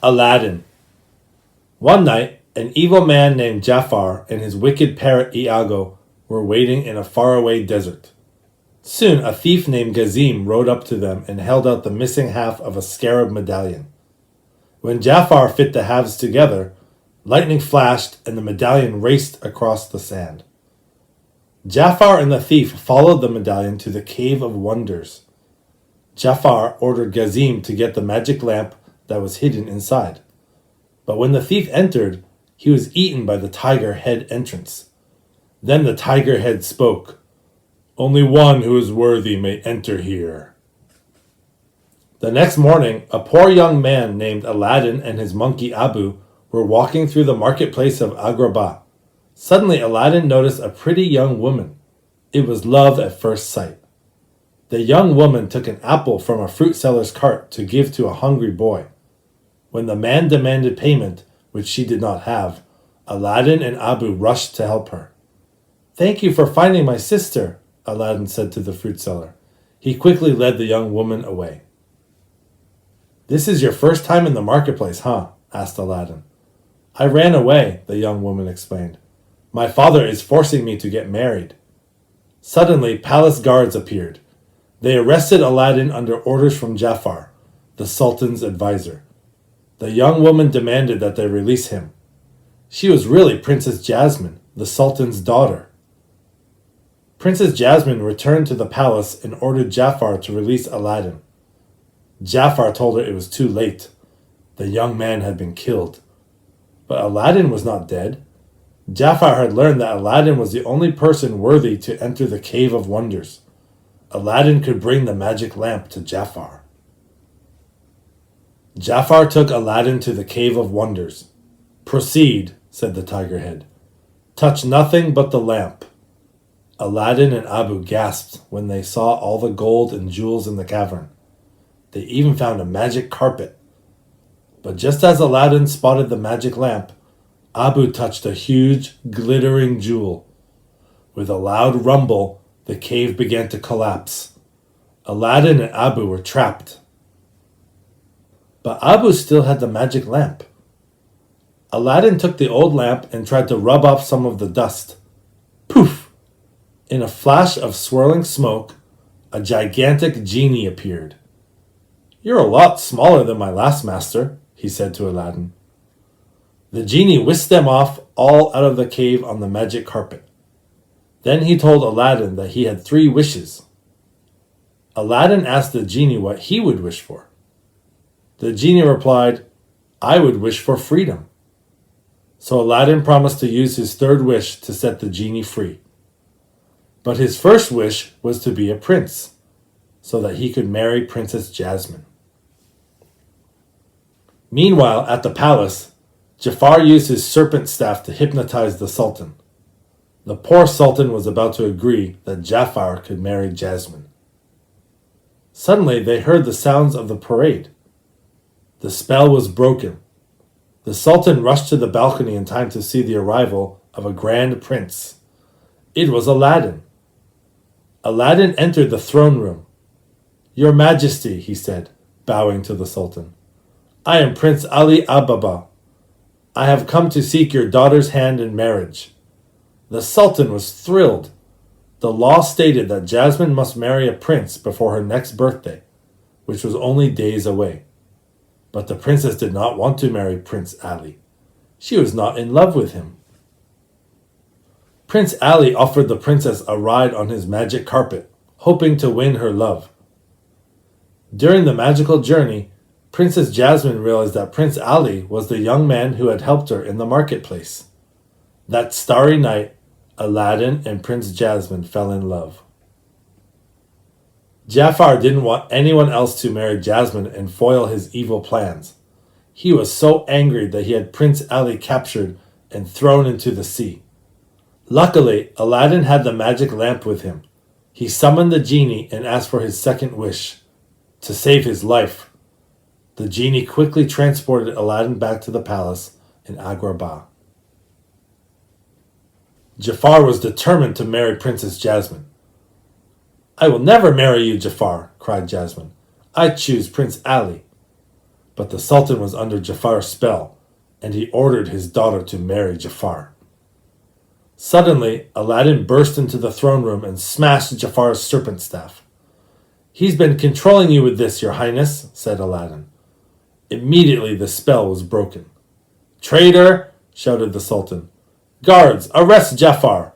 Aladdin. One night, an evil man named Jafar and his wicked parrot Iago were waiting in a faraway desert. Soon, a thief named Gazim rode up to them and held out the missing half of a scarab medallion. When Jafar fit the halves together, lightning flashed and the medallion raced across the sand. Jafar and the thief followed the medallion to the Cave of Wonders. Jafar ordered Gazim to get the magic lamp that was hidden inside. But when the thief entered, he was eaten by the tiger head entrance. Then the tiger head spoke, "Only one who is worthy may enter here." The next morning, a poor young man named Aladdin and his monkey Abu were walking through the marketplace of Agrabah. Suddenly Aladdin noticed a pretty young woman. It was love at first sight. The young woman took an apple from a fruit seller's cart to give to a hungry boy. When the man demanded payment, which she did not have, Aladdin and Abu rushed to help her. "Thank you for finding my sister," Aladdin said to the fruit seller. He quickly led the young woman away. "This is your first time in the marketplace, huh?" asked Aladdin. "I ran away," the young woman explained. "My father is forcing me to get married." Suddenly, palace guards appeared. They arrested Aladdin under orders from Jafar, the Sultan's advisor. The young woman demanded that they release him. She was really Princess Jasmine, the Sultan's daughter. Princess Jasmine returned to the palace and ordered Jafar to release Aladdin. Jafar told her it was too late. The young man had been killed. But Aladdin was not dead. Jafar had learned that Aladdin was the only person worthy to enter the Cave of Wonders. Aladdin could bring the magic lamp to Jafar. Jafar took Aladdin to the Cave of Wonders. "Proceed," said the tiger head. "Touch nothing but the lamp." Aladdin and Abu gasped when they saw all the gold and jewels in the cavern. They even found a magic carpet. But just as Aladdin spotted the magic lamp, Abu touched a huge, glittering jewel. With a loud rumble, the cave began to collapse. Aladdin and Abu were trapped. But Abu still had the magic lamp. Aladdin took the old lamp and tried to rub off some of the dust. Poof! In a flash of swirling smoke, a gigantic genie appeared. "You're a lot smaller than my last master," he said to Aladdin. The genie whisked them off all out of the cave on the magic carpet. Then he told Aladdin that he had 3 wishes. Aladdin asked the genie what he would wish for. The genie replied, "I would wish for freedom." So Aladdin promised to use his 3rd wish to set the genie free. But his first wish was to be a prince, so that he could marry Princess Jasmine. Meanwhile, at the palace, Jafar used his serpent staff to hypnotize the Sultan. The poor Sultan was about to agree that Jafar could marry Jasmine. Suddenly, they heard the sounds of the parade. The spell was broken. The Sultan rushed to the balcony in time to see the arrival of a grand prince. It was Aladdin. Aladdin entered the throne room. "Your Majesty," he said, bowing to the Sultan, "I am Prince Ali Ababa. I have come to seek your daughter's hand in marriage." The Sultan was thrilled. The law stated that Jasmine must marry a prince before her next birthday, which was only days away. But the princess did not want to marry Prince Ali. She was not in love with him. Prince Ali offered the princess a ride on his magic carpet, hoping to win her love. During the magical journey, Princess Jasmine realized that Prince Ali was the young man who had helped her in the marketplace. That starry night, Aladdin and Prince Jasmine fell in love. Jafar didn't want anyone else to marry Jasmine and foil his evil plans. He was so angry that he had Prince Ali captured and thrown into the sea. Luckily, Aladdin had the magic lamp with him. He summoned the genie and asked for his 2nd wish, to save his life. The genie quickly transported Aladdin back to the palace in Agrabah. Jafar was determined to marry Princess Jasmine. "I will never marry you, Jafar," cried Jasmine. "I choose Prince Ali." but the Sultan was under Jafar's spell, and he ordered his daughter to marry Jafar. Suddenly, Aladdin burst into the throne room and smashed Jafar's serpent staff. "He's been controlling you with this, your highness," said Aladdin. Immediately the spell was broken. "Traitor!" shouted the Sultan. "Guards, arrest Jafar!"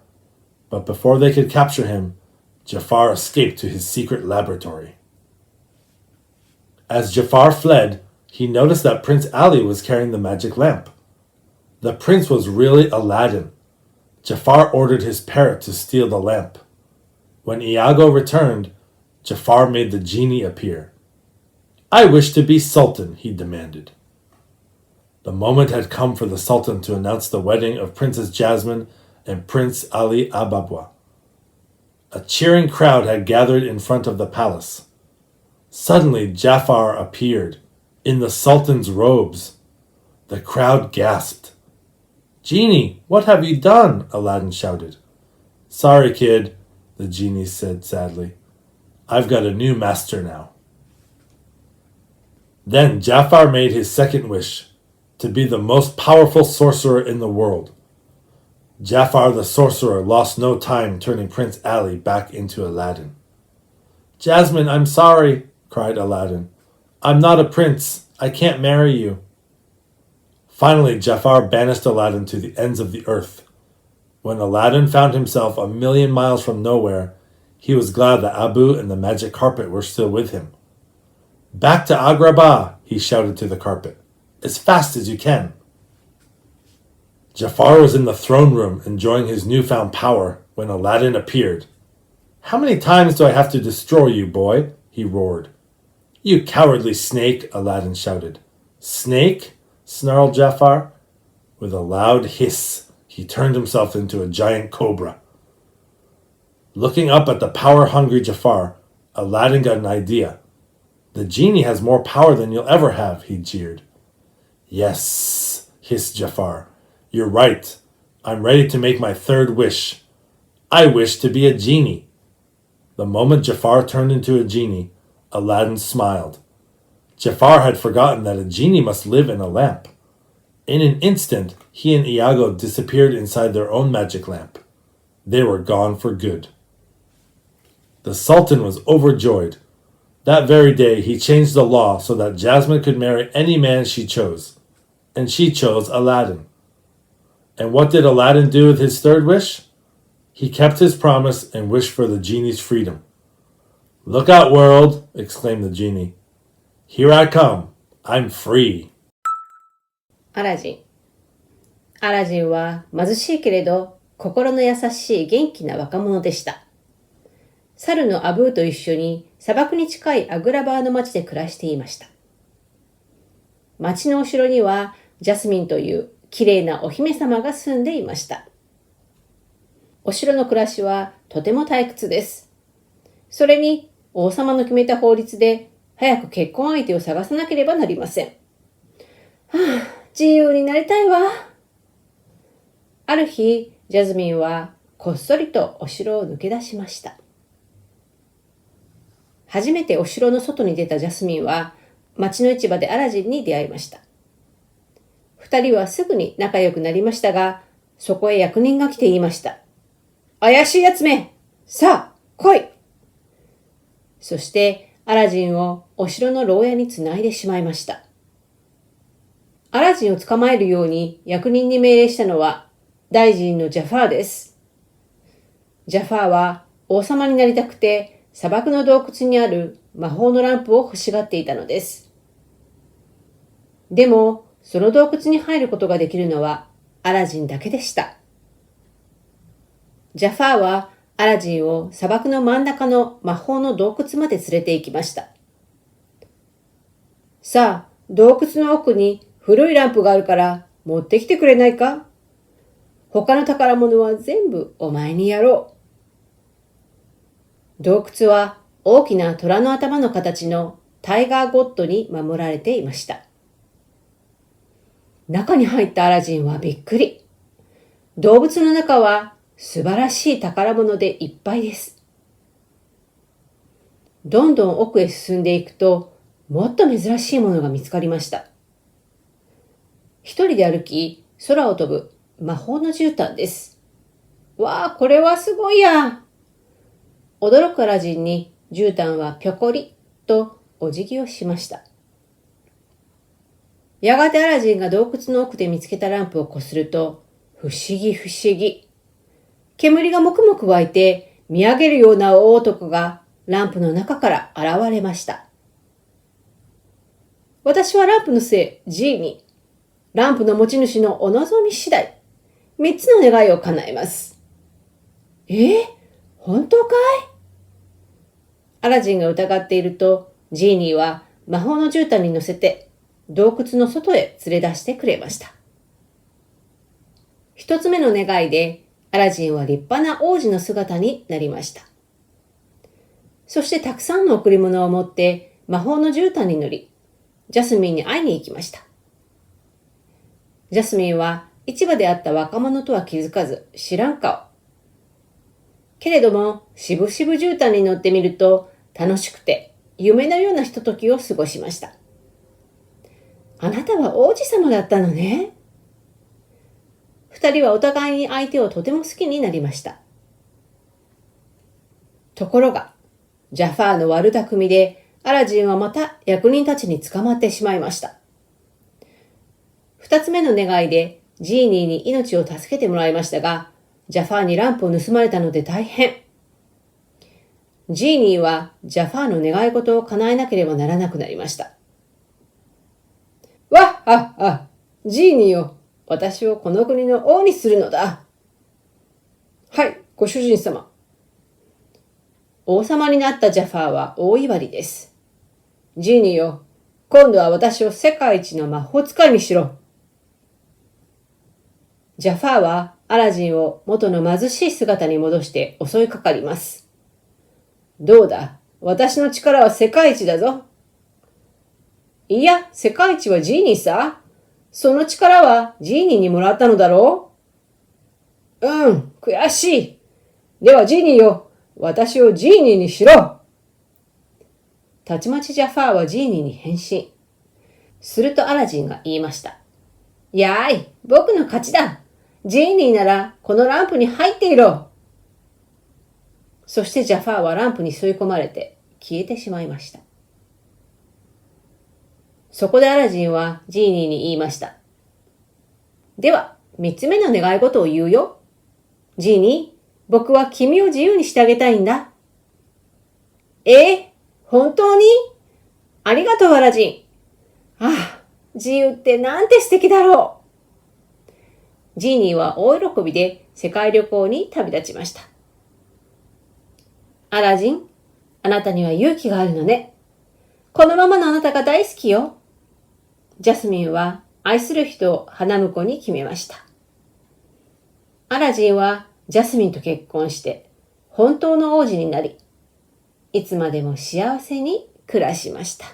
But before they could capture him, Jafar escaped to his secret laboratory. As Jafar fled, he noticed that Prince Ali was carrying the magic lamp. The prince was really Aladdin. Jafar ordered his parrot to steal the lamp. When Iago returned, Jafar made the genie appear. "I wish to be Sultan," he demanded. The moment had come for the Sultan to announce the wedding of Princess Jasmine and Prince Ali Ababwa. A cheering crowd had gathered in front of the palace. Suddenly Jafar appeared, in the Sultan's robes. The crowd gasped. "Genie, what have you done?" Aladdin shouted. "Sorry, kid," the genie said sadly. "I've got a new master now." Then Jafar made his second wish, to be the most powerful sorcerer in the world. Jafar the sorcerer lost no time turning Prince Ali back into Aladdin. "Jasmine, I'm sorry," cried Aladdin. "I'm not a prince. I can't marry you." Finally, Jafar banished Aladdin to the ends of the earth. When Aladdin found himself 1,000,000 miles from nowhere, he was glad that Abu and the magic carpet were still with him. "Back to Agrabah," he shouted to the carpet, "as fast as you can." Jafar was in the throne room enjoying his newfound power when Aladdin appeared. "How many times do I have to destroy you, boy?" he roared. "You cowardly snake," Aladdin shouted. "Snake?" snarled Jafar. With a loud hiss, he turned himself into a giant cobra. Looking up at the power-hungry Jafar, Aladdin got an idea. "The genie has more power than you'll ever have," he jeered. "Yes," hissed Jafar. "You're right. I'm ready to make my third wish. I wish to be a genie." The moment Jafar turned into a genie, Aladdin smiled. Jafar had forgotten that a genie must live in a lamp. In an instant, he and Iago disappeared inside their own magic lamp. They were gone for good. The Sultan was overjoyed. That very day, he changed the law so that Jasmine could marry any man she chose. And she chose Aladdin. And what did Aladdin do with his third wish? He kept his promise and wished for the genie's freedom. "Look out, world!" exclaimed the genie. "Here I come. I'm free." アラジン。アラジンは貧しいけれど心の優しい元気な若者でした。猿のアブーと一緒に砂漠に近いアグラバーの町で暮らしていました。町のお城にはジャスミンという綺麗なお姫様が住んでいました。お城の暮らしはとても退屈です。それに王様の決めた法律で早く結婚相手を探さなければなりません。自由になりたいわ。ある日、ジャズミンはこっそりとお城を抜け出しました。初めてお城の外に出たジャスミンは町の市場でアラジンに出会いました。二人はすぐに仲良くなりましたが、そこへ役人が来て言いました。怪しいやつめ、さあ来い。そしてアラジンをお城の牢屋につないでしまいました。アラジンを捕まえるように役人に命令したのは大臣のジャファーです。ジャファーは王様になりたくて砂漠の洞窟にある魔法のランプを欲しがっていたのです。でもその洞窟に入ることができるのはアラジンだけでした。ジャファーはアラジンを砂漠の真ん中の魔法の洞窟まで連れて行きました。さあ、洞窟の奥に古いランプがあるから持ってきてくれないか？他の宝物は全部お前にやろう。洞窟は大きな虎の頭の形のタイガーゴッドに守られていました。中に入ったアラジンはびっくり。動物の中は素晴らしい宝物でいっぱいです。どんどん奥へ進んでいくと、もっと珍しいものが見つかりました。一人で歩き、空を飛ぶ魔法の絨毯です。わあ、これはすごいや。驚くアラジンに絨毯はぴょこりとお辞儀をしました。やがてアラジンが洞窟の奥で見つけたランプをこすると、不思議不思議。煙がもくもく湧いて見上げるような大男がランプの中から現れました。私はランプの精、ジーニー。ランプの持ち主のお望み次第、3つの願いを叶えます。本当かい？アラジンが疑っていると、ジーニーは魔法の絨毯に乗せて洞窟の外へ連れ出してくれました。1つ目の願いで、アラジンは立派な王子の姿になりました。そしてたくさんの贈り物を持って魔法の絨毯に乗り、ジャスミンに会いに行きました。ジャスミンは市場で会った若者とは気づかず知らん顔。けれども、しぶしぶ絨毯に乗ってみると楽しくて夢のようなひとときを過ごしました。あなたは王子様だったのね。二人はお互いに相手をとても好きになりました。ところが、ジャファーの悪巧みでアラジンはまた役人たちに捕まってしまいました。二つ目の願いでジーニーに命を助けてもらいましたが、ジャファーにランプを盗まれたので大変。ジーニーはジャファーの願い事を叶えなければならなくなりました。わっはっは、ジーニーよ、私をこの国の王にするのだ。はい、ご主人様。王様になったジャファーは大威張りです。ジーニーよ、今度は私を世界一の魔法使いにしろ。ジャファーはアラジンを元の貧しい姿に戻して襲いかかります。どうだ、私の力は世界一だぞ。いや、世界一はジーニーさ。その力はジーニーにもらったのだろう？悔しい。ではジーニーよ、私をジーニーにしろ。たちまちジャファーはジーニーに変身。するとアラジンが言いました。やーい、僕の勝ちだ。ジーニーならこのランプに入っていろ。そしてジャファーはランプに吸い込まれて消えてしまいました。そこでアラジンはジーニーに言いました。では、3つ目の願い事を言うよ。ジーニー、僕は君を自由にしてあげたいんだ。本当に？ありがとう、アラジン。自由ってなんて素敵だろう。ジーニーは大喜びで世界旅行に旅立ちました。アラジン、あなたには勇気があるのね。このままのあなたが大好きよ。ジャスミンは愛する人を花婿に決めました。アラジンはジャスミンと結婚して本当の王子になり、いつまでも幸せに暮らしました。